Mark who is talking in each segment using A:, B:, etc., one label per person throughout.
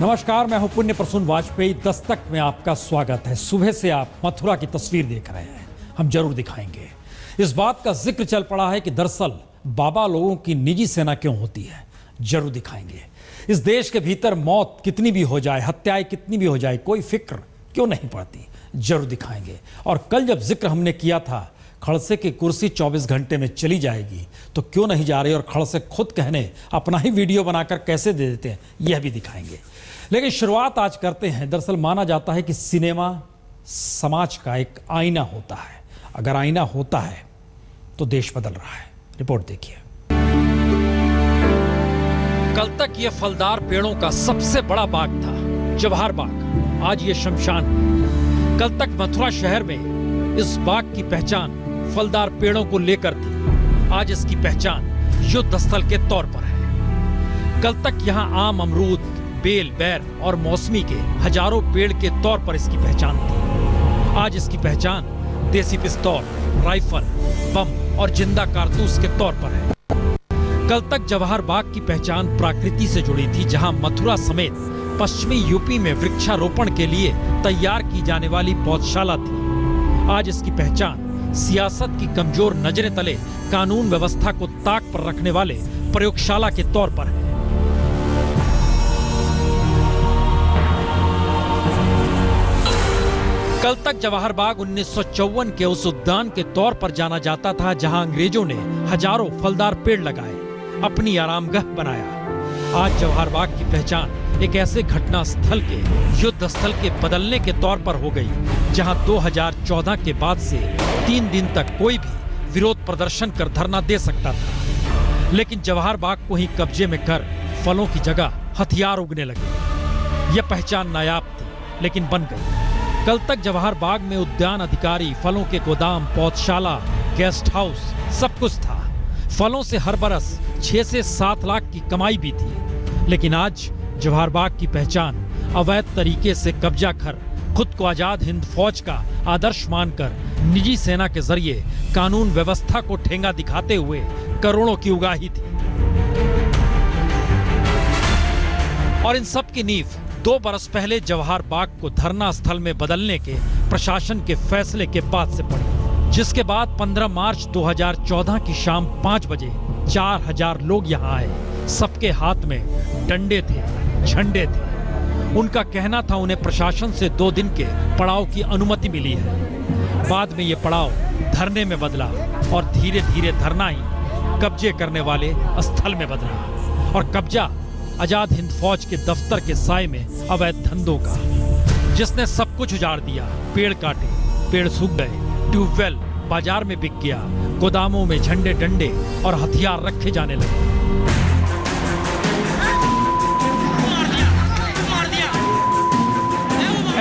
A: नमस्कार, मैं हूं पुण्य प्रसून वाजपेयी। दस्तक में आपका स्वागत है। सुबह से आप मथुरा की तस्वीर देख रहे हैं, हम जरूर दिखाएंगे। इस बात का जिक्र चल पड़ा है कि दरअसल बाबा लोगों की निजी सेना क्यों होती है, जरूर दिखाएंगे। इस देश के भीतर मौत कितनी भी हो जाए, हत्याएं कितनी भी हो जाए, कोई फिक्र क्यों नहीं पड़ती, जरूर दिखाएंगे। और कल जब जिक्र हमने किया था खड़से की कुर्सी 24 घंटे में चली जाएगी, तो क्यों नहीं जा रही, और खड़से खुद कहने अपना ही वीडियो बनाकर कैसे दे देते हैं, यह भी दिखाएंगे। लेकिन शुरुआत आज करते हैं। दरअसल माना जाता है कि सिनेमा समाज का एक आईना होता है। अगर आईना होता है तो देश बदल रहा है। रिपोर्ट देखिए। कल तक यह फलदार पेड़ों का सबसे बड़ा बाग था, जवाहर बाग। आज यह शमशान है। कल तक मथुरा शहर में इस बाग की पहचान फलदार पेड़ों को लेकर थी। आज इसकी पहचान युद्ध स्थल के तौर पर है। कल तक यहां आम, अमरूद, बेल, बैर और मौसमी के हजारों पेड़ के तौर पर इसकी पहचान थी। आज इसकी पहचान देसी पिस्तौल, राइफल, बम और जिंदा कारतूस के तौर पर है। कल तक जवाहर बाग की पहचान प्रकृति से जुड़ी थी, जहां मथुरा समेत पश्चिमी यूपी में वृक्षारोपण के लिए तैयार की जाने वाली पौधशाला थी। आज इसकी पहचान सियासत की कमजोर नजरें तले कानून व्यवस्था को ताक पर रखने वाले प्रयोगशाला के तौर पर है। कल तक जवाहर बाग 1954 के उस उद्यान के तौर पर जाना जाता था, जहां अंग्रेजों ने हजारों फलदार पेड़ लगाए, अपनी आरामगाह बनाया। आज जवाहर बाग की पहचान एक ऐसे घटना स्थल के, युद्ध स्थल के बदलने के तौर पर हो गई, जहां 2014 के बाद से 3 दिन तक कोई भी विरोध प्रदर्शन कर धरना दे सकता था। लेकिन जवाहर बाग को ही कब्जे में कर फलों की जगह हथियार उगने लगे। यह पहचान नायाब थी, लेकिन बन गई। कल तक जवाहर बाग में उद्यान अधिकारी, फलों के गोदाम, पौधशाला, गेस्ट हाउस सब कुछ था। फलों से हर बरस 6 से 7 लाख की कमाई भी थी। लेकिन आज जवाहर बाग की पहचान अवैध तरीके से कब्जा कर खुद को आजाद हिंद फौज का आदर्श मानकर निजी सेना के जरिए कानून व्यवस्था को ठेंगा दिखाते हुए करोड़ों की उगाही थी। और इन सब की नींव 2 बरस पहले जवाहर बाग को धरना स्थल में बदलने के प्रशासन के फैसले के बाद से पड़ी, जिसके बाद 15 मार्च 2014 की शाम 5 बजे 4000 लोग यहां आए। सबके हाथ में डंडे थे, झंडे थे। उनका कहना था उन्हें प्रशासन से 2 दिन के पड़ाव की अनुमति मिली है। बाद में ये पड़ाव धरने में बदला और धीरे धीरे धरना ही कब्जे करने वाले स्थल में बदला। और कब्जा आजाद हिंद फौज के दफ्तर के साए में अवैध धंधों का, जिसने सब कुछ उजाड़ दिया। पेड़ काटे, पेड़ सूख गए, ट्यूबवेल बाजार में बिक गया, गोदामों में झंडे, डंडे और हथियार रखे जाने लगे।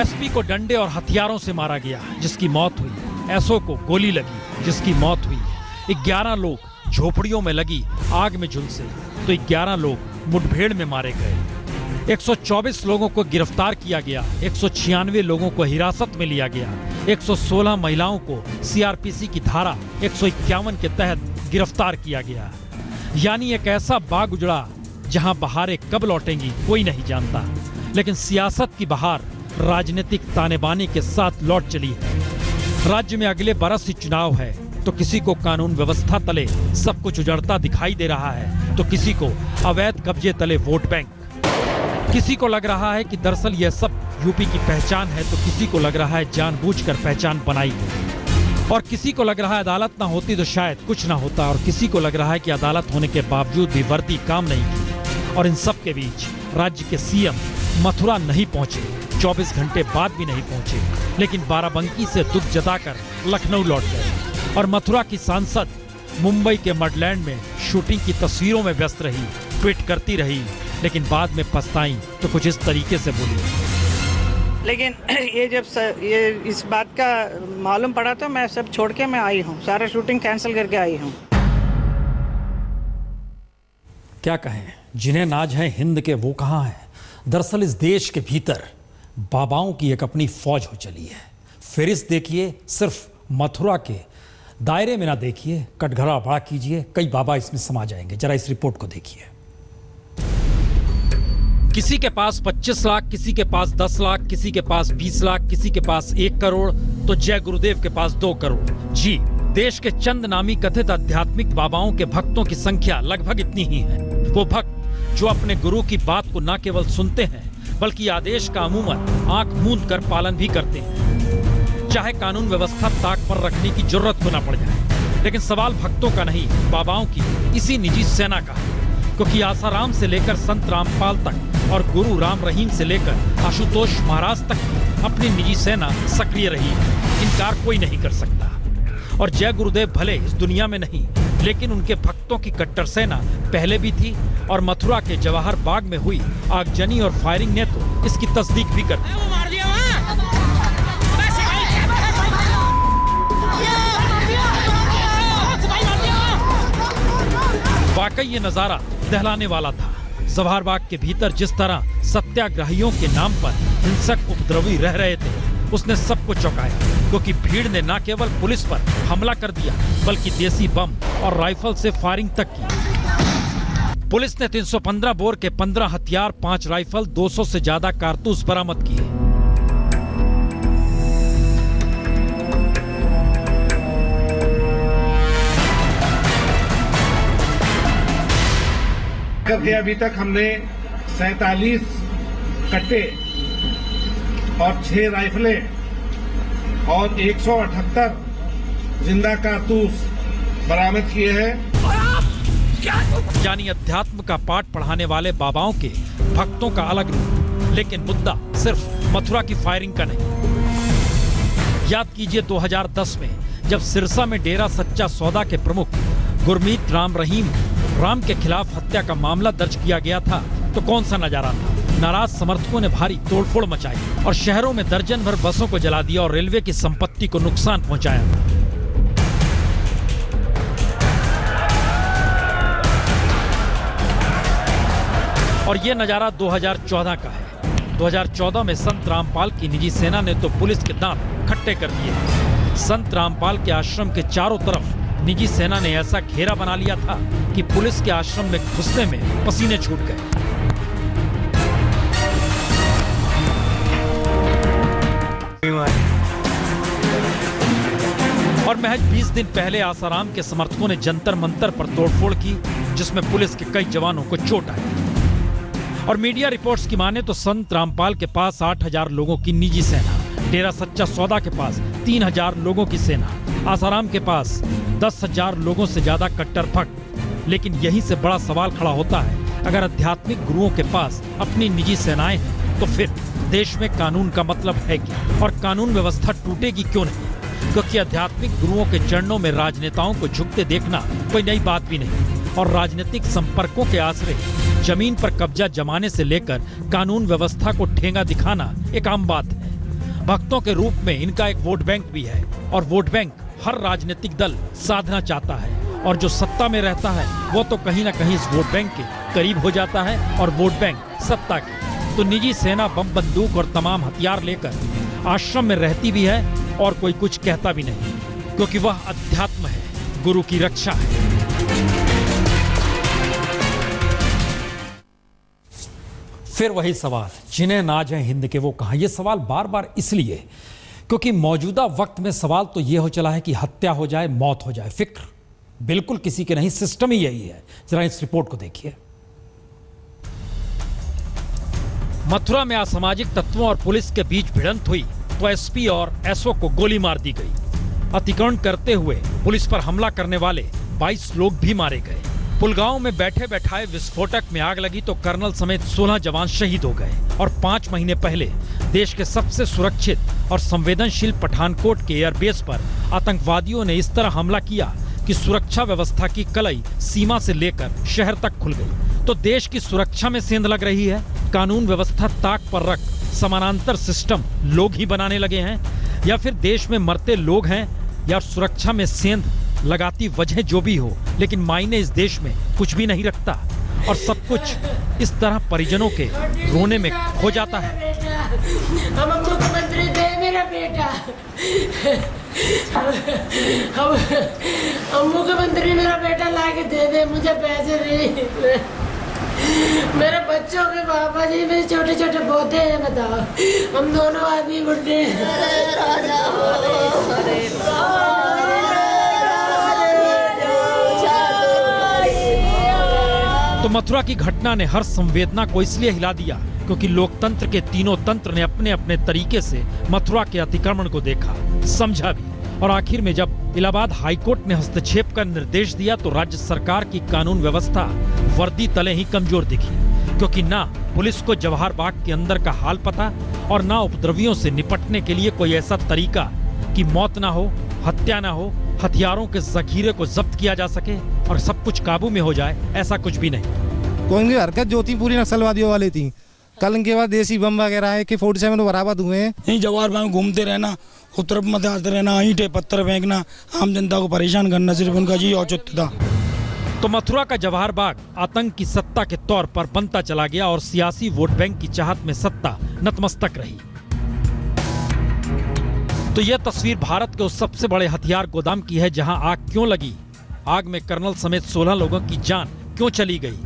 A: एसपी को डंडे और हथियारों से मारा गया, जिसकी मौत हुई। एसओ को गोली लगी, जिसकी मौत हुई। 11 लोग झोपड़ियों में लगी आग में झुलसे, तो 11 लोग मुठभेड़ में मारे गए। 124 लोगों को गिरफ्तार किया गया, 196 लोगों को हिरासत में लिया गया, 116 महिलाओं को सीआरपीसी की धारा 151 के तहत गिरफ्तार किया गया। यानी एक ऐसा बाग उजड़ा जहां बहारें कब लौटेंगी कोई नहीं जानता। लेकिन सियासत की बहार राजनीतिक तानेबाने के साथ लौट चली है। राज्य में अगले बरस ही चुनाव है, तो किसी को कानून व्यवस्था तले सब कुछ उजड़ता दिखाई दे रहा है, तो किसी को अवैध कब्जे तले वोट बैंक। किसी को लग रहा है कि दरअसल यह सब यूपी की पहचान है, तो किसी को लग रहा है जानबूझकर पहचान बनाई गई। और किसी को लग रहा है अदालत ना होती तो शायद कुछ ना होता। और किसी को लग रहा है कि अदालत होने के बावजूद भी वर्दी काम नहीं की। और इन सब के बीच राज्य के सीएम मथुरा नहीं पहुंचे, 24 घंटे बाद भी नहीं पहुंचे, लेकिन बाराबंकी से दुख जताकर लखनऊ लौट गए। और मथुरा की सांसद मुंबई के मडलैंड में शूटिंग की तस्वीरों में व्यस्त रही, ट्वीट करती रही, लेकिन बाद में पछताई तो कुछ इस तरीके से बोली।
B: लेकिन ये जब ये इस बात का मालूम पड़ा तो मैं सब छोड़ के मैं आई हूँ, सारा शूटिंग कैंसिल करके आई हूँ।
A: क्या कहें, जिन्हें नाज है हिंद के वो कहाँ हैं। दरअसल इस देश के भीतर बाबाओं की एक अपनी फौज हो चली है। फेरिस्त देखिए, सिर्फ मथुरा के दायरे में ना देखिए, कटघरा बड़ा कीजिए, कई बाबा इसमें समा जाएंगे। जरा इस रिपोर्ट को देखिए। किसी के पास 25 लाख, किसी के पास 10 लाख, किसी के पास 20 लाख, किसी के पास 1 करोड़, तो जय गुरुदेव के पास 2 करोड़। जी, देश के चंद नामी कथित आध्यात्मिक बाबाओं के भक्तों की संख्या लगभग इतनी ही है। वो भक्त जो अपने गुरु की बात को न केवल सुनते हैं बल्कि आदेश का अमूमन आंख मूंद कर पालन भी करते हैं, चाहे कानून व्यवस्था ताक पर रखने की जरूरत को न पड़ जाए। लेकिन सवाल भक्तों का नहीं, बाबाओं की इसी निजी सेना का है, क्योंकि आसाराम से लेकर संत रामपाल तक और गुरु राम रहीम से लेकर आशुतोष महाराज तक अपनी निजी सेना सक्रिय रही है, इनकार कोई नहीं कर सकता। और जय गुरुदेव भले इस दुनिया में नहीं, लेकिन उनके भक्तों की कट्टर सेना पहले भी थी और मथुरा के जवाहर बाग में हुई आगजनी और फायरिंग ने तो इसकी तस्दीक भी कर दी। वाकई ये नजारा दहलाने वाला था। जवाहर बाग के भीतर जिस तरह सत्याग्रहियों के नाम पर हिंसक उपद्रवी रह रहे थे, उसने सबको चौंकाया, क्योंकि भीड़ ने न केवल पुलिस पर हमला कर दिया बल्कि देसी बम और राइफल से फायरिंग तक की। पुलिस ने 315 बोर के 15 हथियार, 5 राइफल, 200 से ज्यादा कारतूस बरामद किए।
C: करके अभी तक हमने 47 कट्टे और 6 राइफलें और 178 जिंदा कारतूस बरामद किए हैं।
A: यानी अध्यात्म का पाठ पढ़ाने वाले बाबाओं के भक्तों का अलग रूप, लेकिन मुद्दा सिर्फ मथुरा की फायरिंग का नहीं। याद कीजिए 2010 में जब सिरसा में डेरा सच्चा सौदा के प्रमुख गुरमीत राम रहीम राम के खिलाफ हत्या का मामला दर्ज किया गया था, तो कौन सा नजारा था। नाराज समर्थकों ने भारी तोड़फोड़ मचाई और शहरों में दर्जन भर बसों को जला दिया और रेलवे की संपत्ति को नुकसान पहुंचाया था। और ये नजारा 2014 का है। 2014 में संत रामपाल की निजी सेना ने तो पुलिस के दांत खट्टे कर दिए। संत रामपाल के आश्रम के चारों तरफ निजी सेना ने ऐसा घेरा बना लिया था कि पुलिस के आश्रम में घुसने में पसीने छूट गए। और महज 20 दिन पहले आसाराम के समर्थकों ने जंतर मंतर पर तोड़फोड़ की, जिसमें पुलिस के कई जवानों को चोट आई। और मीडिया रिपोर्ट्स की माने तो संत रामपाल के पास 8000 लोगों की निजी सेना, डेरा सच्चा सौदा के पास 3000 लोगों की सेना, आसाराम के पास 10,000 लोगों से ज्यादा कट्टर भक्त। लेकिन यहीं से बड़ा सवाल खड़ा होता है, अगर आध्यात्मिक गुरुओं के पास अपनी निजी सेनाएं हैं, तो फिर देश में कानून का मतलब है क्या, और कानून व्यवस्था टूटेगी क्यों नहीं? क्योंकि आध्यात्मिक गुरुओं के चरणों में राजनेताओं को झुकते देखना कोई नई बात भी नहीं, और राजनीतिक संपर्कों के आश्रय जमीन पर कब्जा जमाने से लेकर कानून व्यवस्था को ठेंगा दिखाना एक आम बात है। भक्तों के रूप में इनका एक वोट बैंक भी है, और वोट बैंक हर राजनीतिक दल साधना चाहता है, और जो सत्ता में रहता है वो तो कहीं ना कहीं इस वोट बैंक के करीब हो जाता है, और वोट बैंक सत्ता की। तो निजी सेना बम बंदूक और तमाम हथियार लेकर आश्रम में रहती भी है और कोई कुछ कहता भी नहीं, क्योंकि वह अध्यात्म है, गुरु की रक्षा है। फिर वही सवाल, जिन्हें नाज है हिंद के वो कहां। ये सवाल बार बार इसलिए क्योंकि मौजूदा वक्त में सवाल तो ये हो चला है कि हत्या हो जाए, मौत हो जाए। फिक्र बिल्कुल किसी के नहीं, सिस्टम ही यही है। जरा इस रिपोर्ट को देखिए। मथुरा में असामाजिक तत्वों और पुलिस के बीच भिड़ंत हुई तो एसपी और एसओ को गोली मार दी गई। अतिक्रमण करते हुए पुलिस पर हमला करने वाले 22 लोग भी मारे गए। पुलगांव में बैठे बैठाए विस्फोटक में आग लगी तो कर्नल समेत 16 जवान शहीद हो गए। और 5 महीने पहले देश के सबसे सुरक्षित और संवेदनशील पठानकोट के एयरबेस पर आतंकवादियों ने इस तरह हमला किया कि सुरक्षा व्यवस्था की कलई सीमा से लेकर शहर तक खुल गई। तो देश की सुरक्षा में सेंध लग रही है, कानून व्यवस्था ताक पर रख समानांतर सिस्टम लोग ही बनाने लगे हैं, या फिर देश में मरते लोग हैं, या सुरक्षा में सेंध लगाती वजह जो भी हो, लेकिन मायने इस देश में कुछ भी नहीं रखता और सब कुछ इस तरह परिजनों के रोने में खो जाता है।
D: हम मुख्यमंत्री दे मेरा बेटा, हम मुख्यमंत्री मेरा बेटा ला के दे दे, मुझे पैसे नहीं। मेरे बच्चों के पापा जी, मेरे छोटे छोटे पोते हैं, बताओ हम दोनों आदमी बुढ़े
A: तो मथुरा की घटना ने हर संवेदना को इसलिए हिला दिया क्योंकि लोकतंत्र के तीनों तंत्र ने अपने अपने तरीके से मथुरा के अतिक्रमण को देखा, समझा भी, और आखिर में जब इलाहाबाद हाईकोर्ट ने हस्तक्षेप का निर्देश दिया तो राज्य सरकार की कानून व्यवस्था वर्दी तले ही कमजोर दिखी, क्योंकि ना पुलिस को जवाहर बाग के अंदर का हाल पता और ना उपद्रवियों से निपटने के लिए कोई ऐसा तरीका कि मौत ना हो, हत्या ना हो, हथियारों के जखीरे को जब्त किया जा सके और सब कुछ काबू में हो जाए, ऐसा कुछ भी नहीं।
E: कांग्रेस की हरकत जो थी पूरी नक्सलवादियों वाली थी। कल इनके बाद देसी बम वगैरह है कि 47 बरामद हुए हैं।
F: यहीं जवाहर बाग में घूमते रहना, उत्तर मत आते रहना, ईंटें पत्थर फेंकना, आम जनता को परेशान करना सिर्फ उनका जी औचित्य था।
A: तो मथुरा का जवाहर बाग आतंक की सत्ता के तौर पर बनता चला गया और सियासी वोट बैंक की चाहत में सत्ता नतमस्तक रही। तो यह तस्वीर भारत के उस सबसे बड़े हथियार गोदाम की है जहां आग क्यों लगी, आग में कर्नल समेत 16 लोगों की जान क्यों चली गई।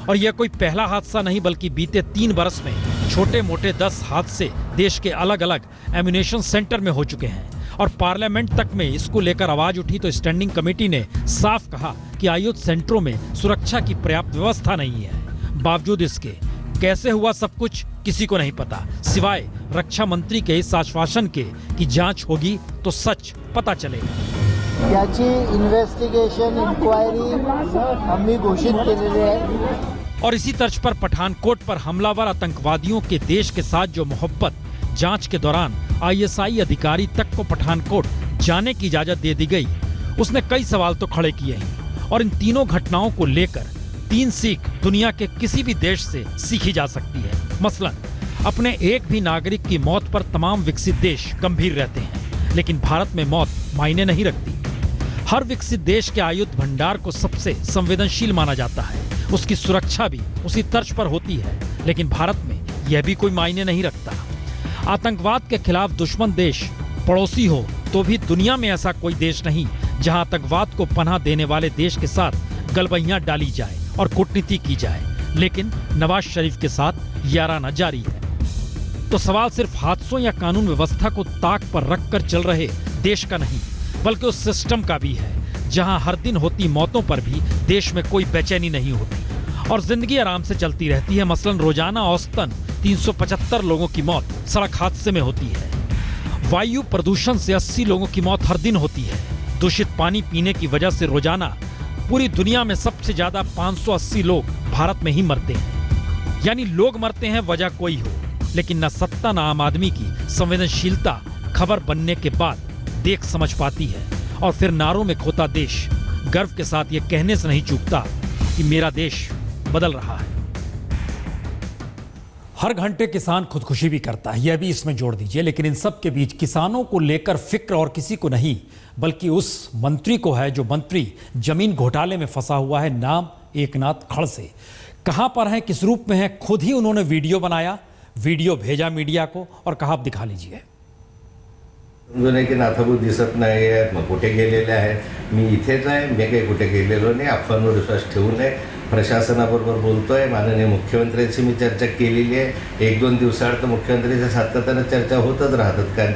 A: और यह कोई पहला हादसा नहीं बल्कि बीते 3 बरस में छोटे मोटे 10 हादसे देश के अलग अलग एम्यूनेशन सेंटर में हो चुके हैं। और पार्लियामेंट तक में इसको लेकर आवाज उठी तो स्टैंडिंग कमेटी ने साफ कहा कि आयुध सेंटरों में सुरक्षा की पर्याप्त व्यवस्था नहीं है। बावजूद इसके कैसे हुआ सब कुछ किसी को नहीं पता, सिवाय रक्षा मंत्री के इस आश्वासन के कि जांच होगी तो सच पता चलेगा।
G: याची इन्व्हेस्टिगेशन इंक्वायरी आम्ही घोषित केलेली आहे।
A: और इसी तर्ज पर पठानकोट पर हमलावर आतंकवादियों के देश के साथ जो मोहब्बत, जांच के दौरान आईएसआई अधिकारी तक को पठानकोट जाने की इजाजत दे दी गई, उसने कई सवाल तो खड़े किए हैं। और इन तीनों घटनाओं को लेकर 3 सीख दुनिया के किसी भी देश से सीखी जा सकती है। मसलन अपने एक भी नागरिक की मौत पर तमाम विकसित देश गंभीर रहते हैं, लेकिन भारत में मौत मायने नहीं रखती। हर विकसित देश के आयुध भंडार को सबसे संवेदनशील माना जाता है, उसकी सुरक्षा भी उसी तर्ज पर होती है, लेकिन भारत में यह भी कोई मायने नहीं रखता। आतंकवाद के खिलाफ दुश्मन देश पड़ोसी हो तो भी दुनिया में ऐसा कोई देश नहीं जहां आतंकवाद को पनाह देने वाले देश के साथ गलबैयां डाली जाए और कूटनीति की जाए, लेकिन नवाज शरीफ के साथ याराना जारी है। तो सवाल सिर्फ हादसों या कानून व्यवस्था को ताक पर रखकर चल रहे देश का नहीं, बल्कि उस सिस्टम का भी है जहां हर दिन होती मौतों पर भी देश में कोई बेचैनी नहीं होती और जिंदगी आराम से चलती रहती है। मसलन रोजाना औसतन 375 लोगों की मौत सड़क हादसे में होती है। वायु प्रदूषण से 80 लोगों की मौत हर दिन होती है। दूषित पानी पीने की वजह से रोजाना पूरी दुनिया में सबसे ज्यादा 580 लोग भारत में ही मरते हैं। यानी लोग मरते हैं वजह कोई हो, लेकिन न सत्ता न आम आदमी की संवेदनशीलता खबर बनने के बाद देख समझ पाती है। और फिर नारों में खोता देश गर्व के साथ ये कहने से नहीं चूकता कि मेरा देश बदल रहा है। हर घंटे किसान खुदकुशी भी करता है, यह भी इसमें जोड़ दीजिए, लेकिन इन सब के बीच किसानों को लेकर फिक्र और किसी को नहीं, बल्कि उस मंत्री को है जो मंत्री जमीन घोटाले में फंसा हुआ है, नाम एकनाथ खड़से। कहां पर है, किस रूप में है, खुद ही उन्होंने वीडियो बनाया, वीडियो भेजा मीडिया को और कहा आप दिखा लीजिए।
H: समजून की नाथाभूत दिसत नाही आहेत, मग कुठे गेलेले आहेत, मी इथेच आहे, मी काही कुठे गेलेलो नाही, अफवांवर विश्वास ठेवू नये, प्रशासनाबरोबर बोलतोय, माननीय मुख्यमंत्र्यांशी मी चर्चा केलेली आहे। 1-2 दिवसाआड तर मुख्यमंत्र्यांच्या सातत्याने चर्चा होतच राहतात, कारण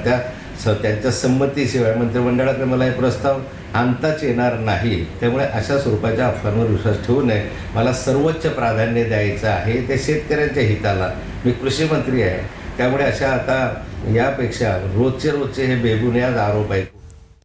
H: त्यांच्या संमतीशिवाय मंत्रिमंडळाकडे मला हे प्रस्ताव आणताच येणार नाही। त्यामुळे अशा स्वरूपाच्या अफवांवर विश्वास ठेवू नये, मला सर्वोच्च प्राधान्य द्यायचं आहे ते शेतकऱ्यांच्या हिताला। मी कृषी मंत्री आहे, त्यामुळे अशा आता यापेक्षा रोजचे हे बेबुनियाद आरोप आहेत।